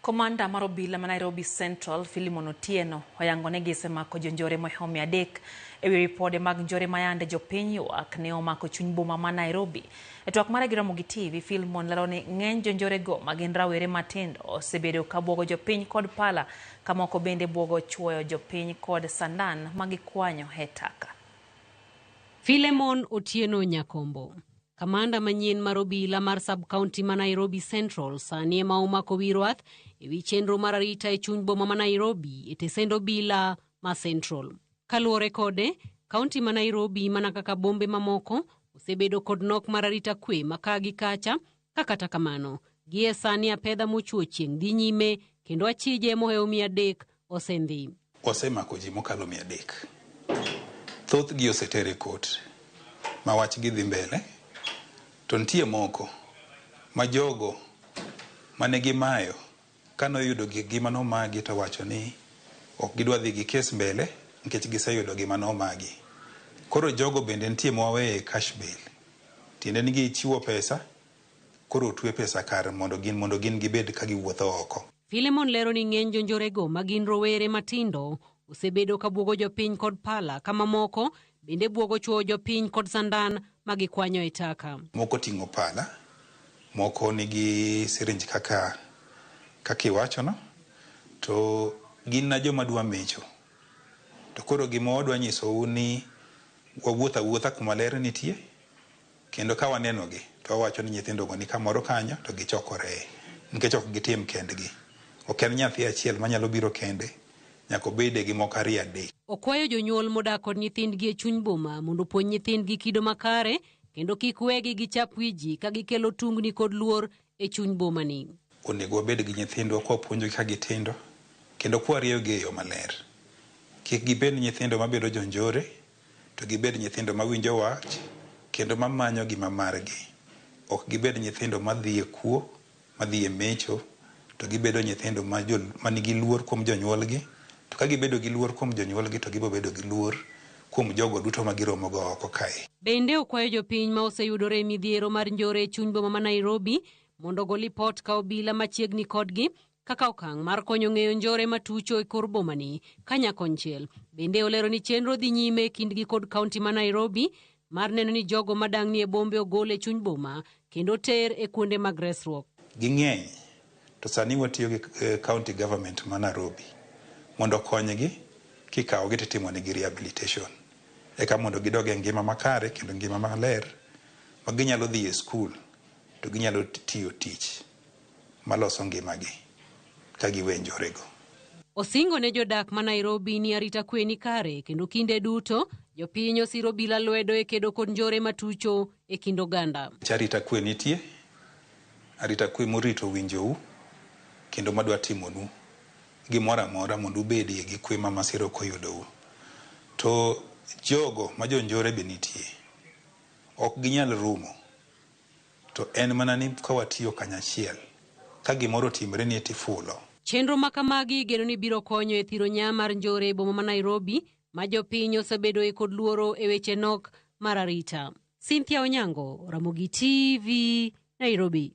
Komanda mar obila ma Nairobi Central Philemon Otieno oyangone gisemako jonjore mohomi 3 ewi ripode mag njore mayande jopiny ywak ne omako chuny boma ma Nairobi. E twak mare gi Ramogi TV, Philemon lero ni ng'eny jonjore go magin rawere matindo osebedo ka buogo jopiny kod pala, kamoko bende buogo chuoyo jopiny kod sandan magikwanyo e taka. Philemon Otieno Nyakombo, kamanda manyien mar obila mar sub-county ma Nairobi Central, sani ema omako wirwath ewi chenro mar arita e chuny boma ma Nairobi e tesend obila ma Central. Kaluwore kode, kaunti ma Nairobi mana kaka bombe mamoko osebedo kod nok mar arita kwe maka gi kacha, kata kamano gie sani apedha mochuo chieng' dhi nyime kendo achije mohewo 300 osendhi. Osemako ji mokalo 300. Thoth gi osetere kot ma wach gi dhi mbele. To nitie moko ma jogo mane gimayo kanoyudo gima nomagi to wacho ni ok gidwa dhi gi kes mbele nikech giseyudo gima nomagi. Koro jogo bende nitie mwawe cash bail. Tiende ni gichiwo pesa, koro twe pesa kar mondo gin gibed ka giwuotho oko. Philemon lero ni ng'eny jonjorego magin rowere matindo osebedo ka buogo jopiny kod pala, kama moko bende buogo chuo jopiny kod sandan magikwanyo e taka. Moko ting'o pala, moko nigi sirinj kaka iwacho no, to gin na joma dwa mecho. To koro gima wadwa nyiso ni wawuotha kuma ler nitie, kendo ka waneno gi to wawacho ni nyithindo go ni kamoro kanyo to gichokore, nikech ok gitim kendgi. Ok en nyathi achiel manyalo biro kende, nyaka bede gi moko 2-3. Okwayo jonyuol modak kod nyithindgi e chuny boma mondo puonj nyithindgi kido makare kendo kik wegi gichap wiji ka gikelo tungni kod luor e chuny boma ni. Onego wabed gi nyithindwa kwa puonjogi ka gitindo, kendo kwa rieyogi e yo maler. Kik gibed nyithindo mabedo jonjore, to gibed nyithindo mawinjo wach kendo mamanyo gima margi. Ok gibed nyithindo madhi e kuo, madhi e mecho, to gibedo nyithindo manigi luor kuom jonyuolgi. To ka gibedo gi luor kuom jonyuolgi to gibo bedo gi luor kuom jogo duto magiromo go oko kae. Bende okwayo jopiny ma oseyudore e midhiero mar njore e chuny boma ma Nairobi mondo go lipot ka obila machiegni kodgi kaka okang' mar konyo ng'eyo njore matucho e kor boma ni. Kanyakonchiel bende olero ni chenro dhi nyime kindgi kod kaunti ma Nairobi mar neno ni jogo madang' ni e bombe ogol e chuny boma kendo ter e kuonde mag resruok. Ging'eny to sani watiyo gi county government ma Nairobi mondo konygi kikawogi titimo negi rehabilitation. Eka mondo gidog e ngima makare kendo ngima maler ma ginyalo dhi e skul to ginyalo tiyo tich maloso ngimagi ka giwe njorego. Osingo ne jodak ma Nairobi ni arita kwe ni kare kendo kinde duto jopiny osiro bila lwedo e kedo kod njore matucho e kind oganda. Arita kwe nitie, arita kwe morito winjou kendo madwa timonu gimoro amora mondo ubedie gi kwe ma masira ok oyudou. To jogo ma jonjore be nitie, ok ginyal rumo, to en mana ni ka watiyo kanyachiel, ka gimoro timre ni tifulo. Chenro makamagi geno ni biro konyo e thiro nya mar njore e boma ma Nairobi ma jopiny osebedo e kod luoro e weche nok mar arita. Cynthia Onyango, Ramogi TV, Nairobi.